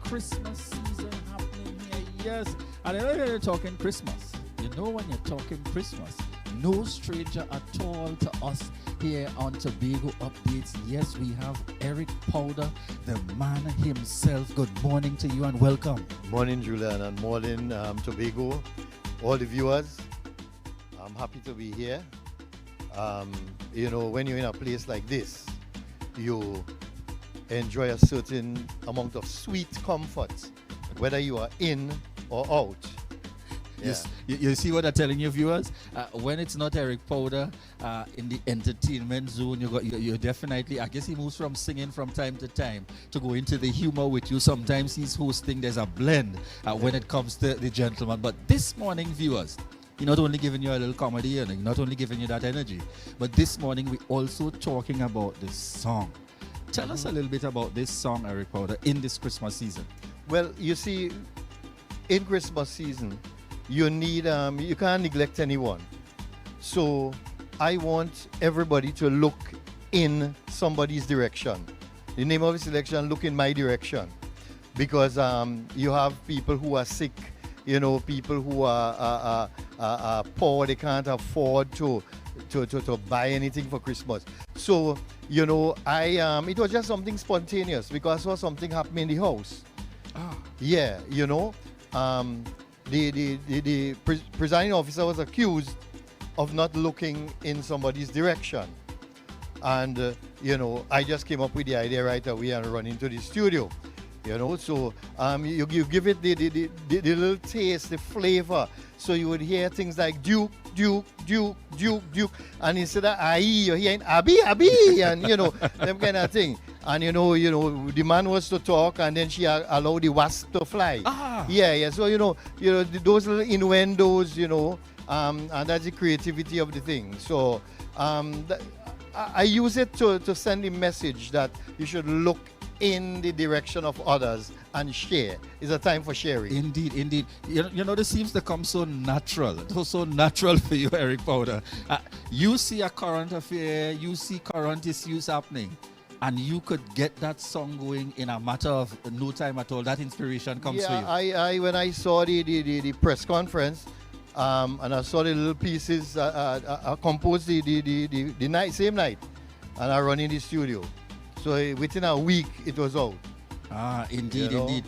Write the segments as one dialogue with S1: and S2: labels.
S1: Christmas season happening here. Yes, and I know you're talking Christmas. You know when you're talking Christmas, no stranger at all to us here on Tobago Updates. Yes, we have Eric Powder, the man himself. Good morning to you and welcome.
S2: Morning, Julian, and morning, Tobago. All the viewers, I'm happy to be here. When you're in a place like this, you enjoy a certain amount of sweet comfort, whether you are in or out. Yeah.
S1: You see what I'm telling you, viewers? When it's not Eric Powder in the entertainment zone, you definitely, I guess he moves from singing from time to time to go into the humor with you. Sometimes he's hosting. There's a blend when it comes to the gentleman. But this morning, viewers, he's not only giving you a little comedy and not only giving you that energy, but this morning we're also talking about this song. Tell us a little bit about this song, Eric Powder, in this Christmas season.
S2: Well, you see, in Christmas season, you need, you can't neglect anyone. So I want everybody to look in somebody's direction. The name of the selection, look in my direction. Because you have people who are sick, people who are poor, they can't afford to buy anything for Christmas. So, it was just something spontaneous because there was something happening in the house. Yeah, the presiding officer was accused of not looking in somebody's direction. And, I just came up with the idea right away and run into the studio. So you give it the little taste, the flavor. So you would hear things like Duke, Duke, Duke, Duke, Duke. And instead of Aye, you're hearing Abby, Abby, and, them kind of thing. And, the man was to talk and then she allowed the wasp to fly. Yeah. So, those little innuendos, and that's the creativity of the thing. So I use it to send the message that you should look in the direction of others and share. It's a time for sharing.
S1: Indeed. This seems to come so natural. So natural for you, Eric Powder. You see a current affair, you see current issues happening, and you could get that song going in a matter of no time at all. That inspiration comes for you.
S2: I when I saw the press conference, and I saw the little pieces, I composed the night, same night, and I run in the studio. So within a week, it was out.
S1: Indeed.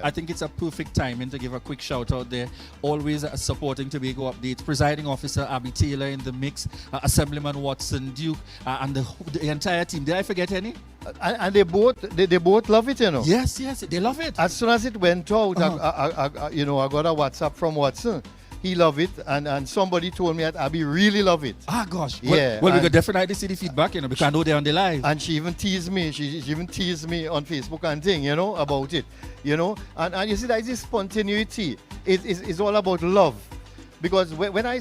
S1: I think it's a perfect timing to give a quick shout out there. Always supporting Tobago Updates. Presiding Officer Abby Taylor in the mix, Assemblyman Watson Duke, and the entire team. Did I forget any?
S2: And they both love it,
S1: Yes, they love it.
S2: As soon as it went out, I got a WhatsApp from Watson. He loved it, and somebody told me that Abby really loved it.
S1: Gosh.
S2: Yeah.
S1: Well, we could definitely see the feedback, because I know they're on the live.
S2: And she even teased me. She even teased me on Facebook and thing, about it. And you see, that is spontaneity. It's all about love. Because when I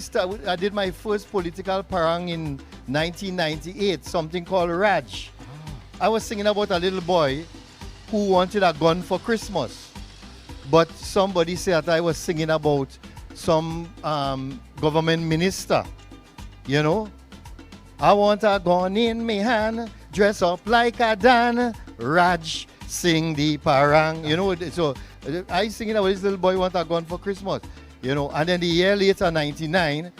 S2: did my first political parang in 1998, something called Raj. I was singing about a little boy who wanted a gun for Christmas. But somebody said that I was singing about some government minister, I want a gun in me hand, dress up like a Dan, Raj, sing the parang, so I singing about this little boy want a gun for Christmas, and then the year later, 99,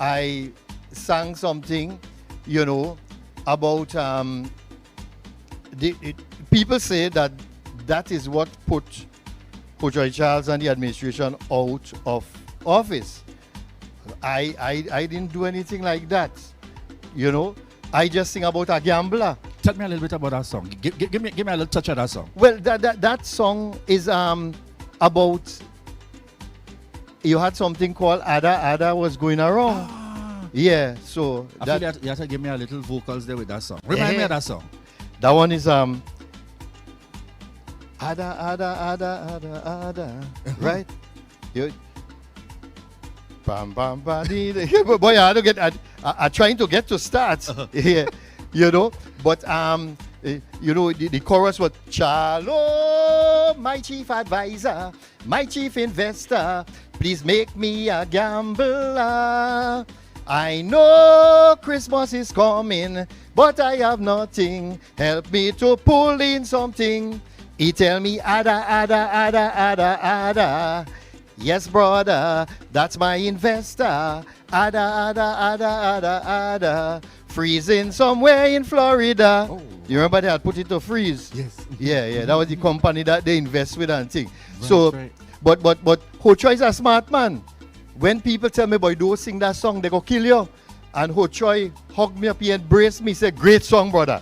S2: I sang something, about, people say that is what put Joy Charles and the administration out of office. I didn't do anything like that. I just sing about a gambler.
S1: Tell me a little bit about that song. Give me a little touch of that song.
S2: Well, that song is about, you had something called Ada was going around. Yeah, so
S1: I feel that you have to give me a little vocals there with that song. Remind me of that song.
S2: That one is Ada, right? Bam, bam, bam. Boy, I'm trying to get to start. Yeah, But the chorus was Chalo, my chief advisor, my chief investor, please make me a gambler. I know Christmas is coming, but I have nothing. Help me to pull in something. He tell me, Ada, Ada, Ada, Ada, Ada. Yes, brother, that's my investor. Ada, Ada, Ada, Ada, Ada. Freezing somewhere in Florida.
S1: Oh.
S2: You remember that? Put it to freeze.
S1: Yes.
S2: Yeah. That was the company that they invest with and thing.
S1: Right,
S2: So,
S1: right.
S2: but Hochoy is a smart man. When people tell me, boy, don't sing that song, they go kill you. And Hochoy hugged me up, he embraced me, said, great song, brother.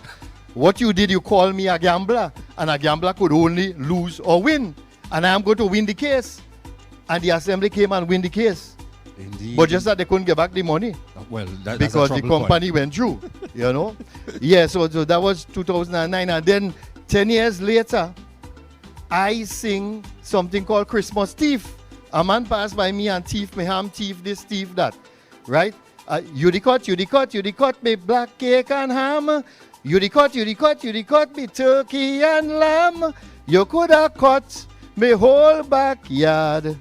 S2: What you did, you call me a gambler. And a gambler could only lose or win. And I am going to win the case. And the assembly came and win the case.
S1: Indeed.
S2: But just that they couldn't get back the money.
S1: Well, that's
S2: Because
S1: a
S2: the
S1: trouble
S2: company went through, you know. Yeah, so that was 2009. And then 10 years later, I sing something called Christmas Thief. A man passed by me and thief me ham, thief this, thief that. Right? You the cut, me black cake and ham. You the cut, me turkey and lamb. You could have cut me whole backyard.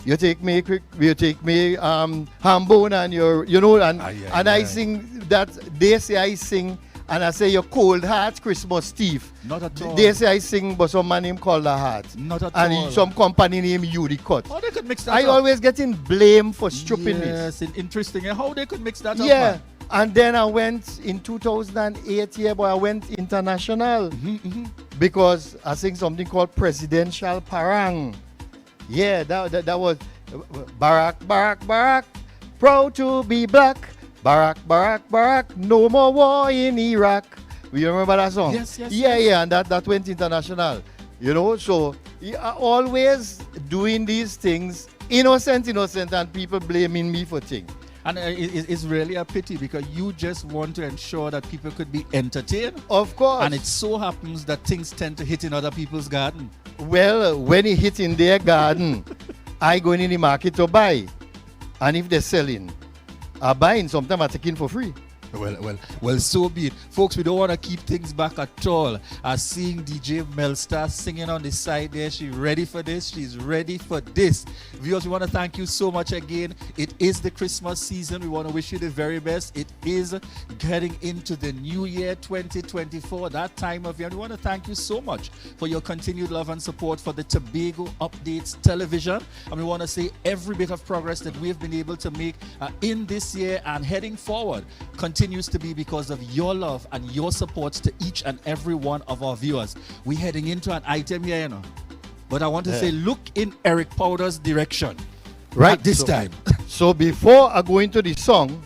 S2: You take me ham bone and you know, and I sing that. They say I sing, and I say your cold heart Christmas Thief.
S1: Not at all.
S2: They say I sing, but some man named Cold Heart.
S1: Not at
S2: and
S1: all.
S2: Some company named You the Cut.
S1: How they could mix that
S2: I
S1: up?
S2: always getting blamed for stupidness.
S1: Yes, interesting. How they could mix that up,
S2: Yeah.
S1: man?
S2: And then I went in 2008, but I went international because I sing something called Presidential Parang. Yeah, that was Barack, Barack, Barack, proud to be black. Barack, Barack, Barack, no more war in Iraq. You remember that song?
S1: Yes.
S2: Yeah, and that went international. You know, so always doing these things, innocent, and people blaming me for things.
S1: And it's really a pity because you just want to ensure that people could be entertained.
S2: Of course.
S1: And it so happens that things tend to hit in other people's garden.
S2: Well, when it hit in their garden, I go in the market to buy. And if they're selling, I buying, sometimes I taking for free.
S1: Well, so be it. Folks, we don't want to keep things back at all. Seeing DJ Melstar singing on the side there. She's ready for this. She's ready for this. Viewers, we want to thank you so much again. It is the Christmas season. We want to wish you the very best. It is getting into the new year 2024, that time of year. And we want to thank you so much for your continued love and support for the Tobago Updates television. And we want to say every bit of progress that we have been able to make in this year and heading forward continues to be because of your love and your support to each and every one of our viewers. We're heading into an item here, you know. But I want to say, look in Eric Powder's direction.
S2: Right.
S1: At this time.
S2: So before I go into the song,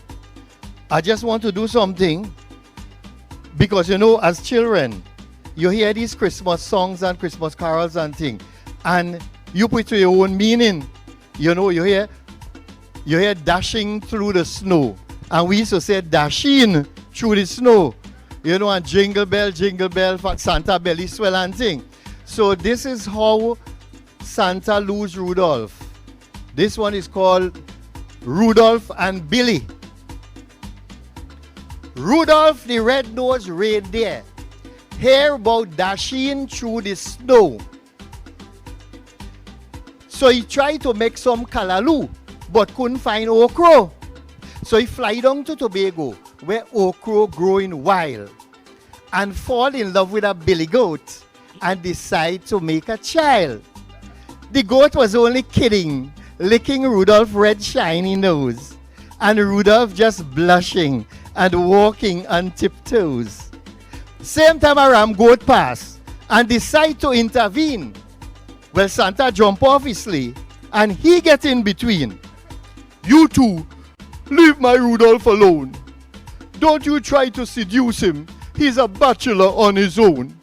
S2: I just want to do something. Because, you know, as children, you hear these Christmas songs and Christmas carols and things. And you put to your own meaning. You know, you hear dashing through the snow. And we used to say dashing through the snow. You know, and jingle bell, Santa belly swell and thing. So this is how Santa lose Rudolph. This one is called Rudolph and Billy. Rudolph the red-nosed reindeer, hear about dashing through the snow. So he tried to make some callaloo, but couldn't find okra. So he fly down to Tobago, where okra growing wild, and fall in love with a billy goat, and decide to make a child. The goat was only kidding, licking Rudolph's red shiny nose, and Rudolph just blushing and walking on tiptoes. Same time a ram goat pass and decide to intervene. Well, Santa jump off his sleigh and he get in between. You two, leave my Rudolph alone. Don't you try to seduce him. He's a bachelor on his own.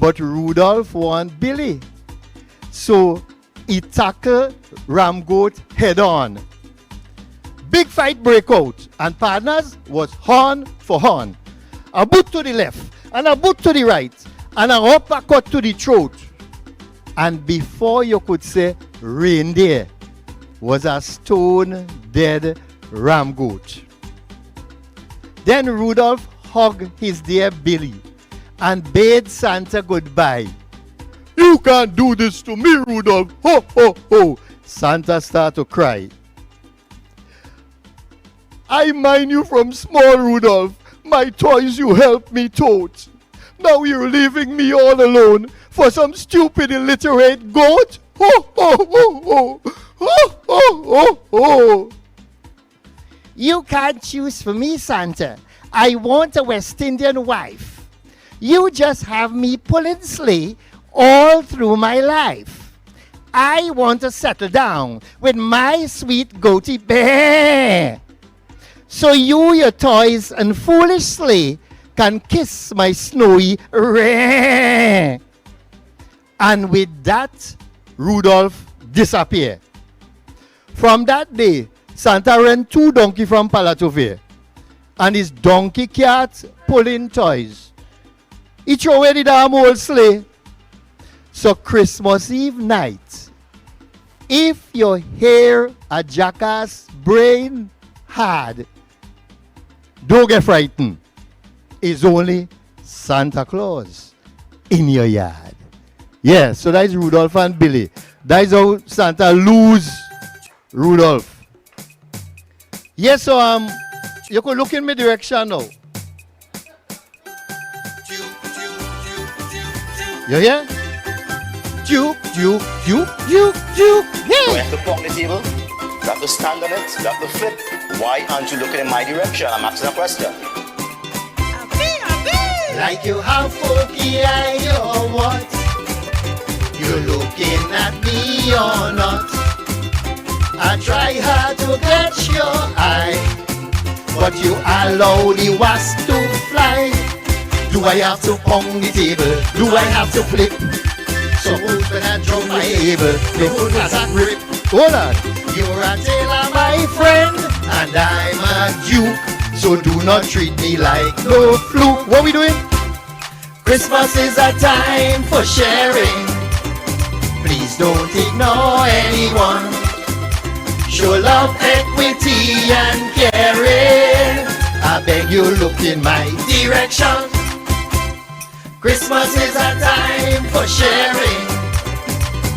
S2: But Rudolph want Billy. So he tackle ram goat head on. Big fight break out, and partners was horn for horn. A boot to the left, and a boot to the right, and an uppercut to the throat. And before you could say reindeer, was a stone dead ram goat. Then Rudolph hugged his dear Billy and bade Santa goodbye. You can't do this to me, Rudolph. Ho, ho, ho. Santa started to cry. I mind you from small, Rudolph. My toys you helped me tote. Now you're leaving me all alone for some stupid illiterate goat? Ho, ho, ho, ho. Ho, ho, ho, ho.
S3: You can't choose for me, Santa. I want a West Indian wife. You just have me pulling sleigh all through my life. I want to settle down with my sweet goatee bear. So you, your toys, and foolish sleigh can kiss my snowy rear. And with that, Rudolph disappeared. From that day, Santa rent 2 donkey from Palatuvir and his donkey cat pulling toys. He throw away the damn old sleigh. So Christmas Eve night, if you hear a jackass brain hard, don't get frightened. It's only Santa Claus in your yard. Yeah, so that's Rudolph and Billy. That's how Santa lose Rudolph. Yes, so you could look in my direction now. You hear? Juke, juke, juke, juke, juke.
S4: You have to pong the table, you have to stand on it, you have to flip. Why aren't you looking in my direction? I'm asking a question.
S3: Like you have pokey eye or what? You looking at me or not? I try hard to catch your eye, but you allow the wasp to fly. Do I have to pong the table? Do I have to flip? Suppose when I drop my able, the whole class at rip.
S2: Hold on.
S3: You're a tailor, my friend, and I'm a duke. So do not treat me like no fluke.
S2: What we doing?
S3: Christmas is a time for sharing. Please don't ignore anyone. Show love, equity, and caring. I beg you, look in my direction. Christmas is a time for sharing.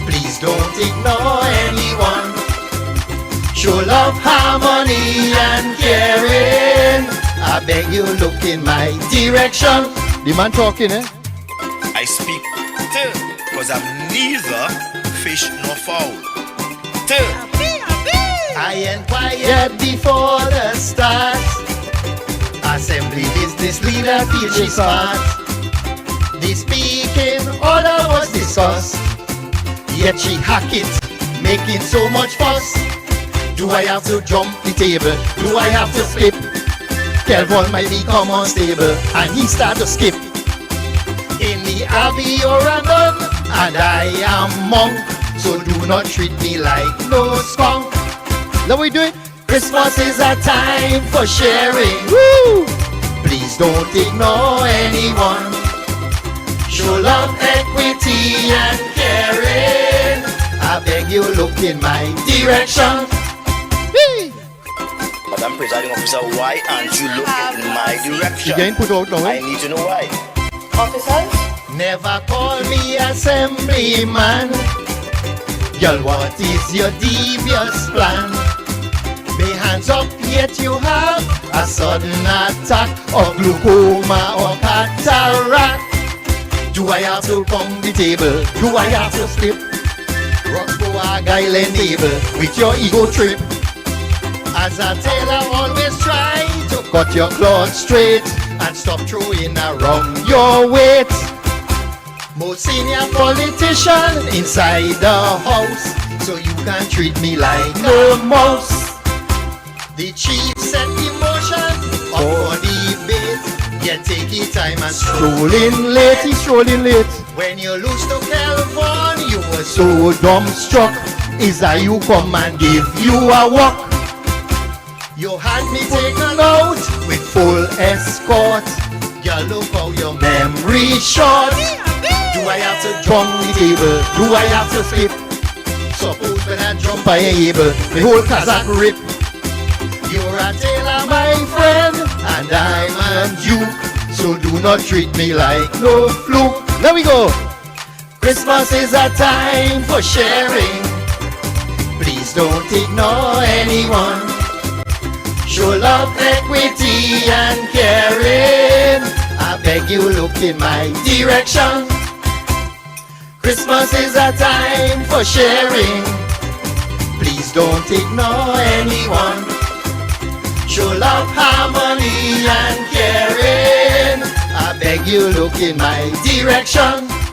S3: Please don't ignore anyone. Show love, harmony, and caring. I beg you, look in my direction.
S2: The man talking, eh?
S4: I speak because I'm neither fish nor fowl.
S3: I inquired before the start. Assembly business leader feels she smart. The speaking order was discussed, yet she hack it, making so much fuss. Do I have to jump the table? Do I have to flip? Kelvin might become unstable, and he start to skip. In the abbey you're a nun, and I am monk. So do not treat me like no skunk.
S2: Now we doing?
S3: Christmas is a time for sharing. Woo! Please don't ignore anyone. Show love, equity, and caring. I beg you, look in my direction.
S2: Hey.
S4: Madam Presiding Officer, why aren't you looking in my direction?
S2: You getting put out now,
S4: I
S2: eh?
S4: need to know why.
S5: Officers?
S3: Never call me assemblyman. Girl, what is your devious plan? Be hands up, yet you have a sudden attack of glaucoma or cataract. Do I have to pound the table? Do I have to slip? Rock for a guy enable with your ego trip. As a tailor, always try to cut your cloth straight and stop throwing around your weight. Most senior politician inside the house, so you can treat me like no mouse. The chief set the motion up for debate, yet take your time and
S2: Strolling late, he's strolling late.
S3: when you lose to Kelvin, you were so dumbstruck. Is that you come and give you a walk? You had me taken out with full escort. Girl, look how your memory short. Do I have to jump the table? Do I have to flip? Suppose when I jump I ain't able, the whole Kazakh rip. You're a tailor, my friend, and I'm a duke. So do not treat me like no fluke.
S2: There we go.
S3: Christmas is a time for sharing. Please don't ignore anyone. Show love, equity, and caring. I beg you look in my direction. Christmas is a time for sharing. Please don't ignore anyone. Show love, harmony, and caring. I beg you look in my direction.